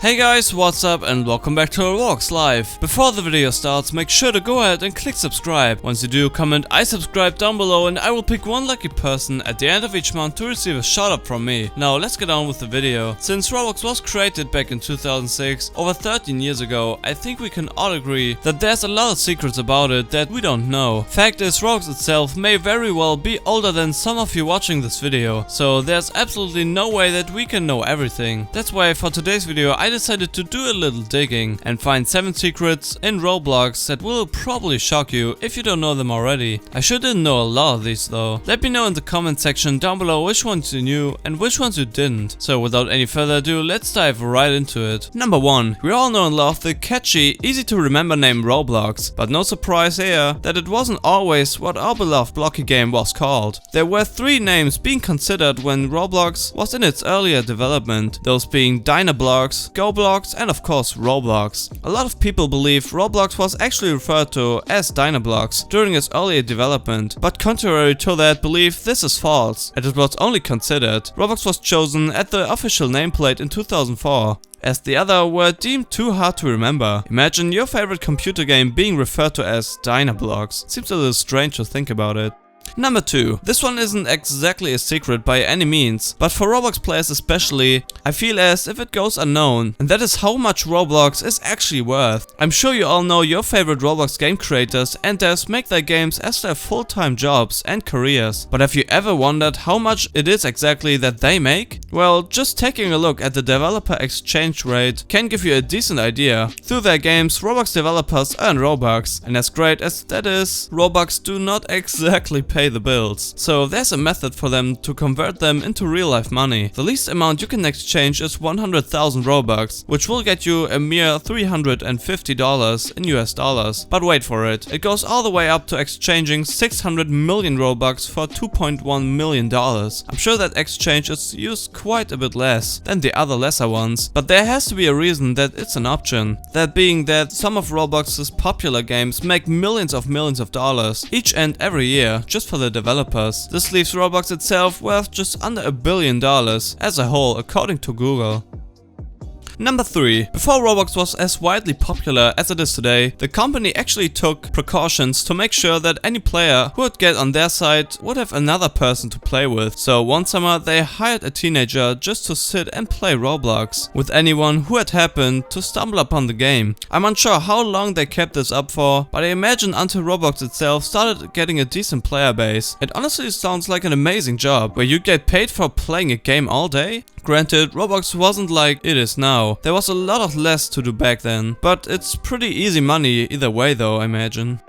Hey guys, what's up and welcome back to Roblox Live. Before the video starts, make sure to go ahead and click subscribe. Once you do, comment I subscribe down below and I will pick one lucky person at the end of each month to receive a shout out from me. Now let's get on with the video. Since Roblox was created back in 2006, over 13 years ago, I think we can all agree that there's a lot of secrets about it that we don't know. Fact is, Roblox itself may very well be older than some of you watching this video, so there's absolutely no way that we can know everything. That's why for today's video I decided to do a little digging and find 7 secrets in Roblox that will probably shock you if you don't know them already. I sure didn't know a lot of these though. Let me know in the comment section down below which ones you knew and which ones you didn't. So without any further ado, let's dive right into it. Number 1. We all know and love the catchy, easy to remember name Roblox, but no surprise here that it wasn't always what our beloved blocky game was called. There were 3 names being considered when Roblox was in its earlier development, those being Dynablox, GoBlox, and of course Roblox. A lot of people believe Roblox was actually referred to as Dynablox during its earlier development, but contrary to that belief, this is false, and it was only considered. Roblox was chosen at the official nameplate in 2004. As the other were deemed too hard to remember. Imagine your favorite computer game being referred to as Dynablox. Seems a little strange to think about it. Number 2. This one isn't exactly a secret by any means, but for Roblox players especially, I feel as if it goes unknown, and that is how much Roblox is actually worth. I'm sure you all know your favorite Roblox game creators and devs make their games as their full-time jobs and careers, but have you ever wondered how much it is exactly that they make? Well, just taking a look at the developer exchange rate can give you a decent idea. Through their games, Roblox developers earn Robux, and as great as that is, Robux do not exactly pay the bills. So there's a method for them to convert them into real life money. The least amount you can exchange is 100,000 Robux, which will get you a mere $350 in US dollars. But wait for it, it goes all the way up to exchanging 600 million Robux for $2.1 million. I'm sure that exchange is used quite a bit less than the other lesser ones, but there has to be a reason that it's an option. That being that some of Roblox's popular games make millions of dollars each and every year just for the developers. This leaves Roblox itself worth just under $1 billion as a whole, according to Google. Number 3. Before Roblox was as widely popular as it is today, the company actually took precautions to make sure that any player who would get on their side would have another person to play with. So one summer they hired a teenager just to sit and play Roblox with anyone who had happened to stumble upon the game. I'm unsure how long they kept this up for, but I imagine until Roblox itself started getting a decent player base. It honestly sounds like an amazing job, where you get paid for playing a game all day. Granted, Roblox wasn't like it is now. There was a lot of less to do back then, but it's pretty easy money either way though, I imagine.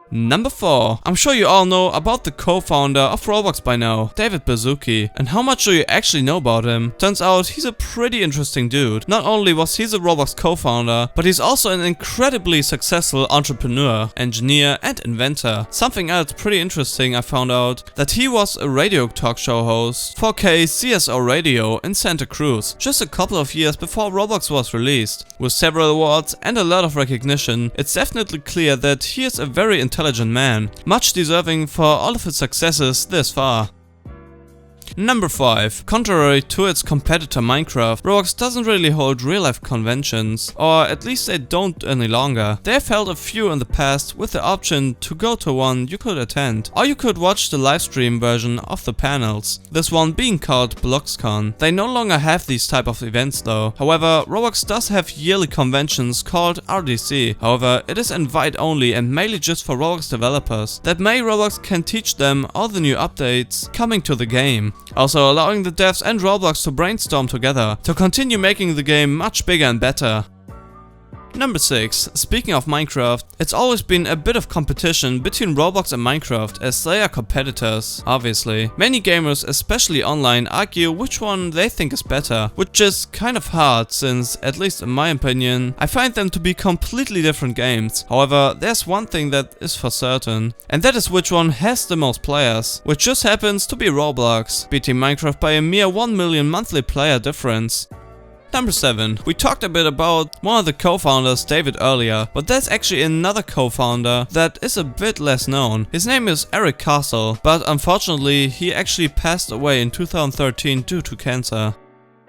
Number 4. I'm sure you all know about the co-founder of Roblox by now, David Baszucki. And how much do you actually know about him? Turns out he's a pretty interesting dude. Not only was he the Roblox co-founder, but he's also an incredibly successful entrepreneur, engineer and inventor. Something else pretty interesting I found out, that he was a radio talk show host for KCSO Radio in Santa Cruz, just a couple of years before Roblox was released. With several awards and a lot of recognition, it's definitely clear that he is a very intelligent man, much deserving for all of his successes this far. Number 5. Contrary to its competitor Minecraft, Roblox doesn't really hold real-life conventions, or at least they don't any longer. They've held a few in the past with the option to go to one you could attend, or you could watch the livestream version of the panels, this one being called BloxCon. They no longer have these type of events though. However, Roblox does have yearly conventions called RDC. However, it is invite only and mainly just for Roblox developers. That way Roblox can teach them all the new updates coming to the game, also allowing the devs and Roblox to brainstorm together to continue making the game much bigger and better. Number 6. Speaking of Minecraft, it's always been a bit of competition between Roblox and Minecraft, as they are competitors, obviously. Many gamers, especially online, argue which one they think is better, which is kind of hard since, at least in my opinion, I find them to be completely different games. However, there's one thing that is for certain, and that is which one has the most players, which just happens to be Roblox, beating Minecraft by a mere 1 million monthly player difference. Number 7. We talked a bit about one of the co-founders, David, earlier, but there's actually another co-founder that is a bit less known. His name is Eric Castle, but unfortunately he actually passed away in 2013 due to cancer.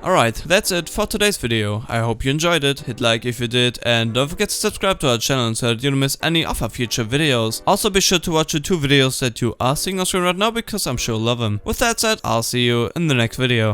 Alright, that's it for today's video. I hope you enjoyed it, hit like if you did, and don't forget to subscribe to our channel so that you don't miss any of our future videos. Also be sure to watch the 2 videos that you are seeing on screen right now because I'm sure you'll love them. With that said, I'll see you in the next video.